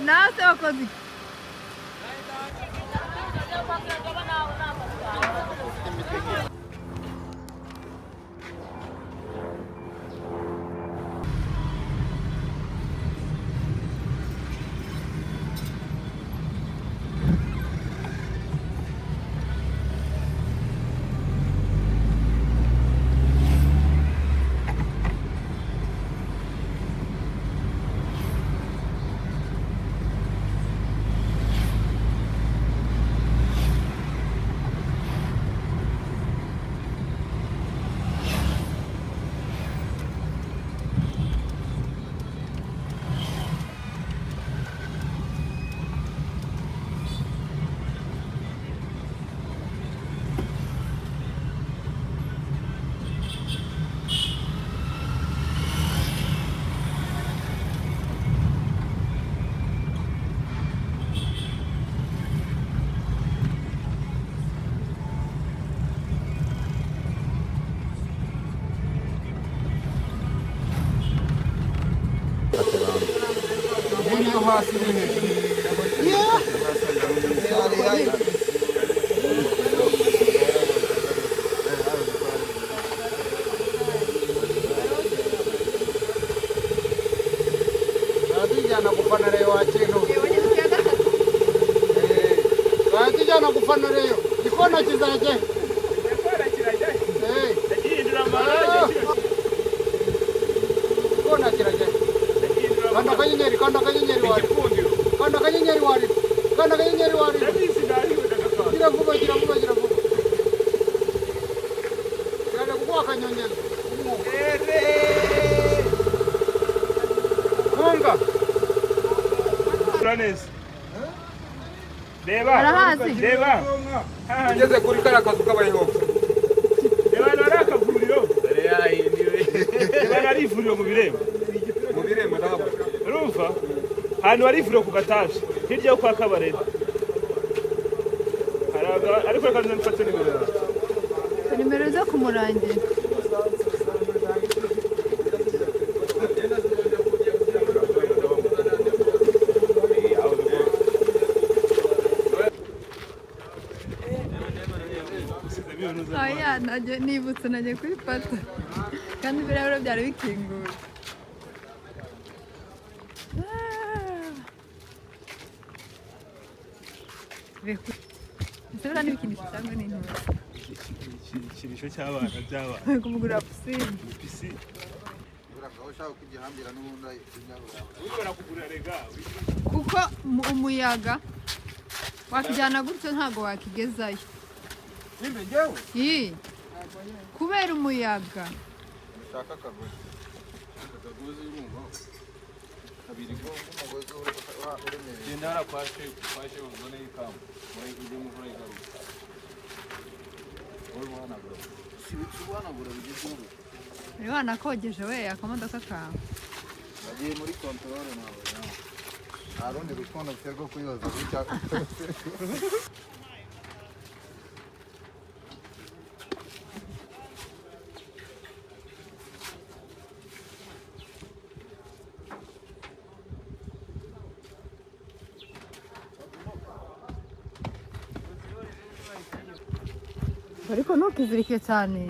nase wakoze iki Tujyana gufana rero wakintu. Tujyana gufana rero. Ikona kizaje. Ikona kiraje. Ndagihindura amaraje. Ikona kiraje. Kanda kanyenyeri wari. Kanda kanyenyeri wari. Gira vuba. Yale kugwa kanyonyezi. Konga. Planes. Deba. Ugeze kuri karakazu kabayeho. Deba narakavuriro. Dere yayi niwe. Deba narivuriro mu birembo. Mu birembo ndahaba. Urumva? Hano warivuriro ku gataje. Hirya yo kwa kabarere. Ariko reka nzamfate nimero yawe. Nimero zo kumurangira. Aya najye nibutse najye kwifata kandi ibirahure byari bikinguye Isura n'ibikinisho cyangwa n'intore Ikinisho cy'abana by'abana kumugura pisine urashaka kugihambira n'ubundi ubikora kugura rega kuko umuyaga wakijyana gutyo ntago wakigezayo nimbe ngewe kubera umuyaga ushaka akagozi urumva kabiri ko umugozi uremeye genda harakwashe ubone y'ikamu muri ujye muvura igaruka wowe wanagura wanagura bigezweho uri wanakogeje we akamodoka kawe agiye muri controle nawe nta rundi rukondo mfite rwo kuyoza gutya ariko ntukizirike cyane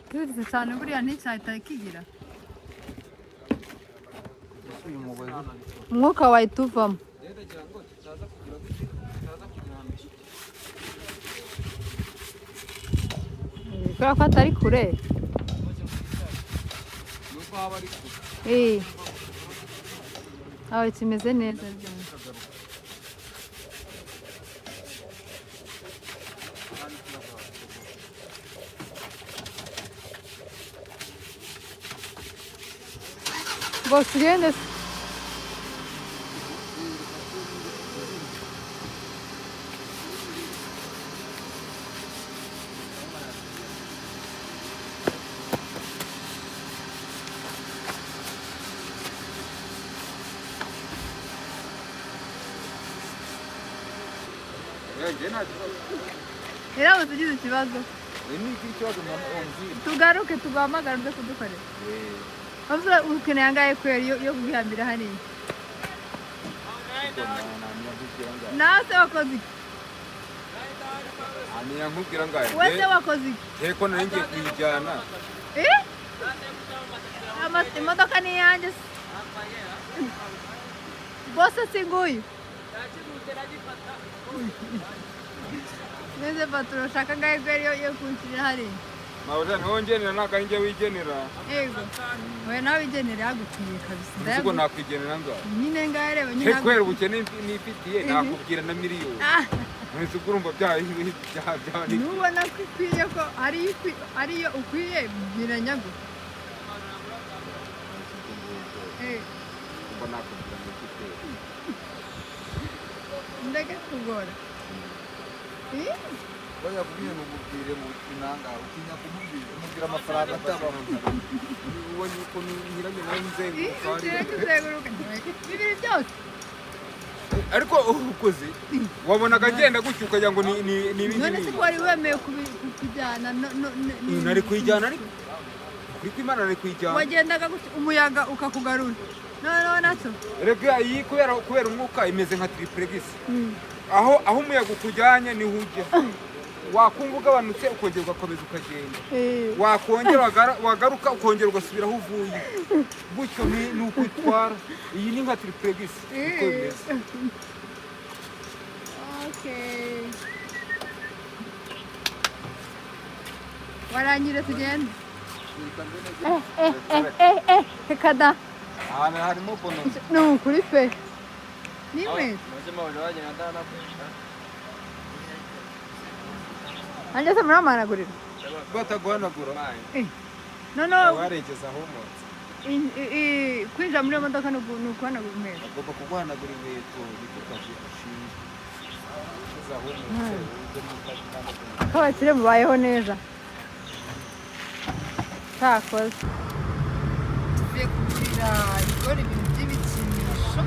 kiziritse cyane buriya nticyahita kigira umwuka wahita uvamo kubera ko atari kure aho kimeze neza Boss ugende Era ugize ikibazo tugaruke tuguhamagara uze kudukorera Avuze ukeneye angahe kweri yo kugihambira hariya? Nase wakoze iki? Aniya nkubwira ngahe. Wese wakoze iki? Eko nanjye kwijana. Imodoka ni yanjye. Bose singuyu. Neze patro shaka ngahe kweri yo kunshira hariya. Mawuza nongenera nakanjye wigenera. Yego. Oya nawe wigenera yagukwiye kabisa. Siko nakwigenera ngaho. Nyine ngahe reba nyine. Kwera ubukene nifitiye nakubwira na miliyoni. Nzi kurumva bya Nubona ko ikwiye ko ariyo ukwiye biranyago. Kuba nakubwira n'ifite. Ndege kugora. Oya kubwiye mubwire mu kinanga utinya kumubwira amafaranga atabaho. Ubonye uko nyiranye nawe nzeguruka. Bibiri byose. Ariko ukoze wabonaga agenda gutyo ukagira ngo ni none se wari wemeye kujyana nari kwijyana ariko kuri kwimana nari kwijyana wagendaga gutyo umuyaga ukakugarura none nato rega iyi kubera umwuka imeze nka triplex aho umuyaga ukujyanye ni hujya wakumva ugabanutse ukongera ugakomeza ukagenda wakongera wagaruka ukongera ugasubira aho uvuye gutyo ni ukwitwara iyi ni nka triplex uko bimeze. Okay warangire tugende Kanda harimo kono no kuri pe nimwe anje se muramanagurira bataguhanagura no waregeza aho umutse kwinjira muri modoka no kuhanagura umwere agomba kuguhanagura inkweto bikukaje ushinzwe zaho umutse ko bakire mubayeho neza takoze tuvuye kugurira ibigori ibintu by'ibikinisho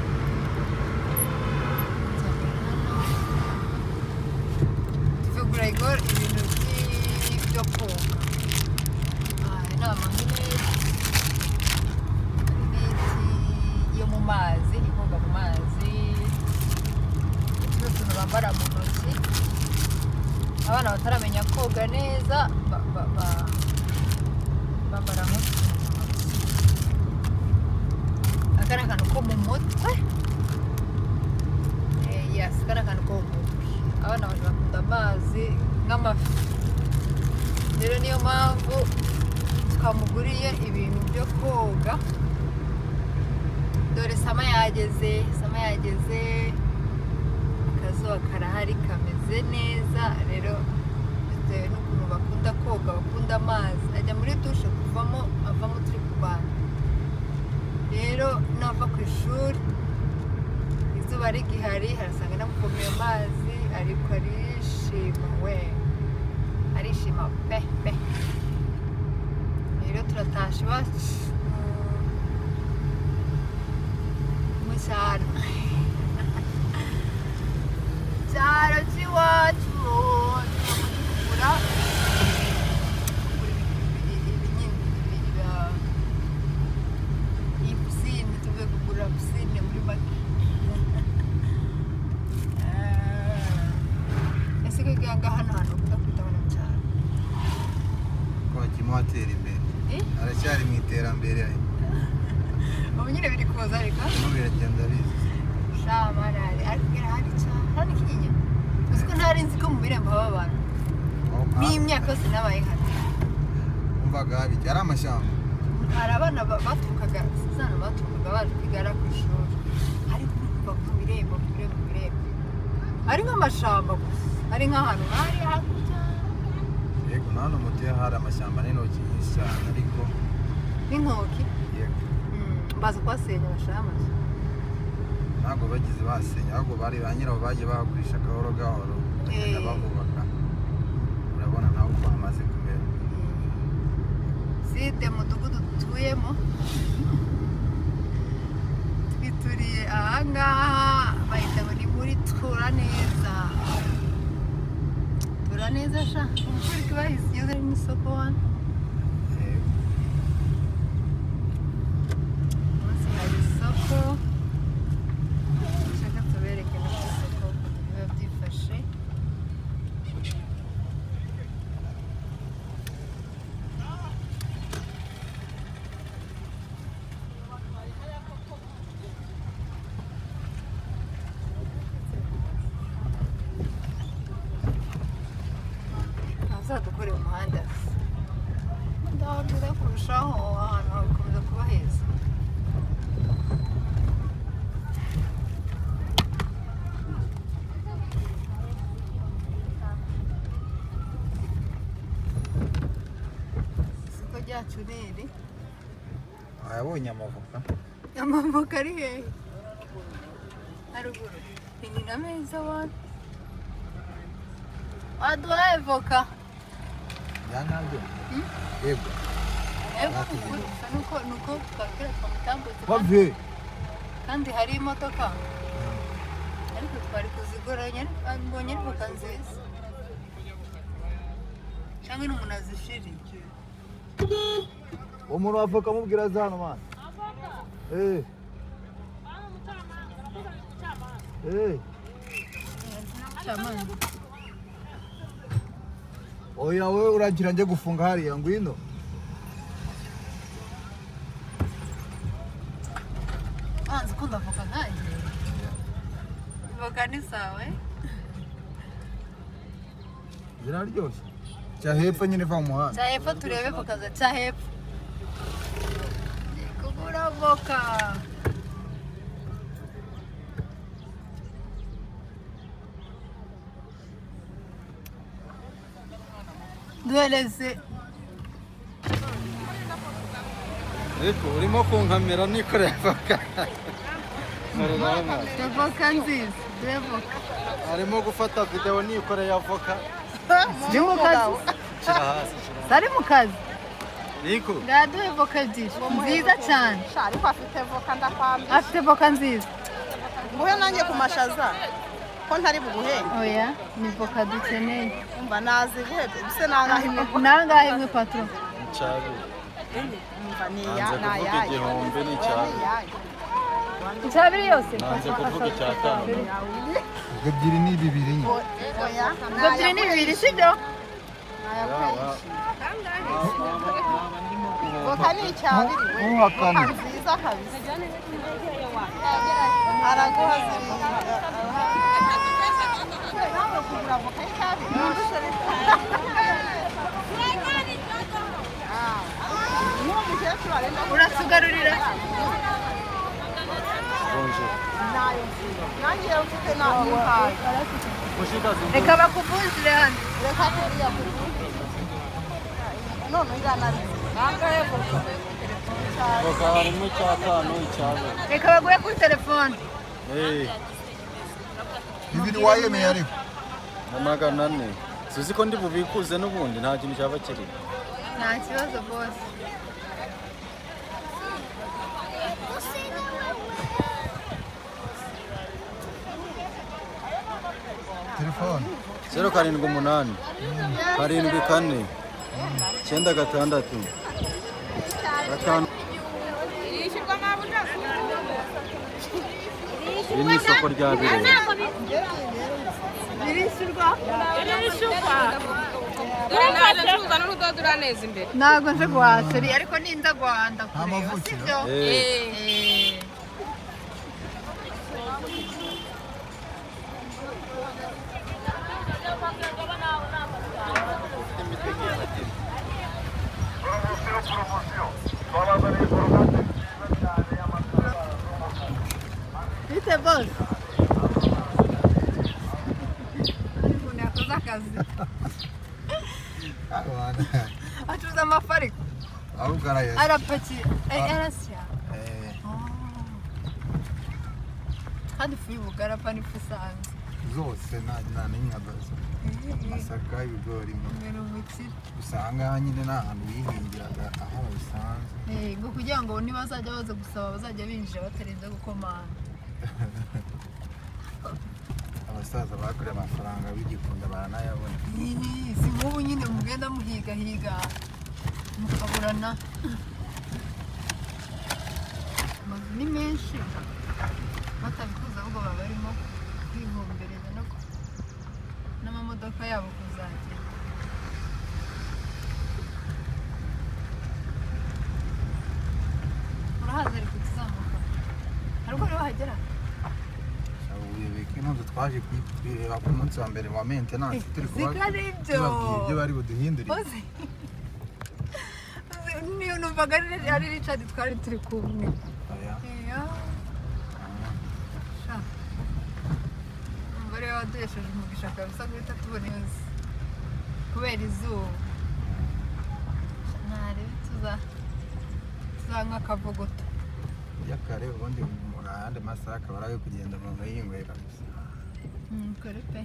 tuvugura igori ibintu byo koga ni amamineti yo mu mazi ni koga mu mazi utuntu bambara mu ntoki abana bataramenya koga neza bambara nk'utuntu mu ntoki aka ni akantu ko mu mutwe yasi aka ni akantu ko mu mutwe abana bakunda amazi nk'amafi rero niyo mpamvu twamuguriye ibintu byo koga dore sama yageze akazuba karahari kameze neza rero bitewe n'ukuntu bakunda koga bakunda amazi ajya muri dushe avamo turi kubana rero nava ku ishuri izuba rigihari harasanga namuvomeye amazi ariko arishima pe rero turatashe iwacu mu cyaro cy'iwacu kugura iyi pisine tuvuye kugura pisine muri make ese kwiga hano hantu ukunda kwitabona cyane ko hakimo hatera imbere aracyari mu iterambere ubu nyine biri kuza reka biragenda biza shamarari ariko hari cyane hano kinyinya uzi ko ntari nzi ko mu birembo haba abantu n'imyaka yose nabaye hano umvaga hari ari amashyamba hari abana baturukaga baje kwigara ku ishuri ariko kuva ku birembo ari nk'amashamba gusa ari nk'ahantu hari hakurya yego na hano mutuye hari amashyamba n'intoki nyinshi cyane ariko n'intoki yego baza kuhasenya bashaka amazu ntabwo bagize basenya ahubwo bari ba nyiraho bagiye bahagurisha gahoro bagenda bahubaka urabona nawe uko hamaze kumera site mudugudu dutuyemo twituriye ahangaha bahita ngo ni muri tura neza sha umukuru bahise igeze n'isoko hano kurushaho ahantu hagakomeza kuba heza. Isoko ryacu riri ayabonye amavoka. amavoka ari hehe haruguru ni na meza wana waduhaye voka yanabyo yego nuko twakira twamutambutse bave kandi hari imodoka ariko twari kuzigoranya mbonye ari voka nziza cyangwa n'umuntu azishiriye umuntu wavoka mubwira aza hano mana cyamani oya we uragira nje gufunga hariya ngwino wanze ukunda voka nkanjye voka ni sawa ziraryoshye cya hepfo nyine va mu muhanda cya hepfo turebe voka za cya hepfo kugura voka duhereze ariko urimo kunkamera nikoreye voka voka nziza dore voka arimo gufata video nikoreye avoka ziri mu kazi zari mu kazi niko ngaduhe voka ebyiri nziza cyane ariko afite voka ndakwambye afite voka nziza nguhe nanjye ku mashaza ko ntari buguhe oya ni voka dukeneye umva naziguhe bise nangahe imwe nangahe imwe patro ncyabi umva niya nanze kuvuga igihombe n'icyabi icyabiri yose nanze kuvuga icyatanu ebyiri ni bibiri nyine oya ebyiri ni bibiri sibyo voka ni icyabiri we uhakana nziza kabisa araguha nawe kugura voka y'icyabiri n'umukecuru arenda uratugarurira bonjour nayo nanjye mfite namuhaye mushikazi reka bakuvunjire hano reka kuriya none ngana nangahe voka voka harimo icyatanu icyabi reka baguhe kuri telefone bibiri wayemeye ariko na 400 suzi ko ndi bubikuze n'ubundi nta kintu cyaba kiri nta kibazo bose telefone 078 74 9 gatanu iri ni isoko rya Birere birishyurwa Tuza n'urudodo uraneza imbere. ntabwo nje guhasheri ariko ninza guhanda kureba amavukiro. sibyo bite bose umuntu yakoze akazi acuruza amafariko ahubwo arayeze arapakiye arasya kandi ifu y'ubugarapa n'ifu isanzwe zose nta n'inyabazo amasaka ibigori mbere umukire usanga nyine nta hantu bihingiraga aho bisanzwe ngo kugira ngo nibazajya baza gusaba bazajya binjira batarenze gukomanga abasaza bakoreye amafaranga b'igikunda baranayabona si nk'ubu nyine mugenda muhigahiga mukaburana amazu ni menshi batabikuza ahubwo baba barimo kwihombereza n'amamodoka yabo kuzagenda urahaza ariko tuzamuka haruguru niho hagera inzu twaje kwireba ku munsi wa mbere wa maintenance turi zikari ibyo ibyo bari buduhindurire niyo numvaga ari Richard twari turi kumwe. oya Sha. Mbere waduhesheje umugisha kabisa guhita tubona iyo nzu. Kubera izuba. Ntari tuzanywa akavuguto. yakare ubundi mu yandi masaha akaba ari ayo kugenda mu mayingwera gusa Kore pe.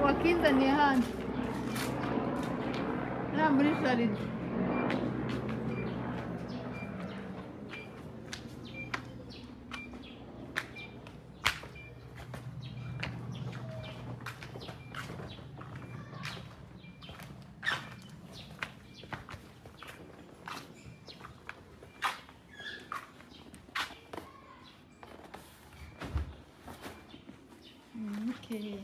Wakinzaniye hano. Nta muri jaride. Okay.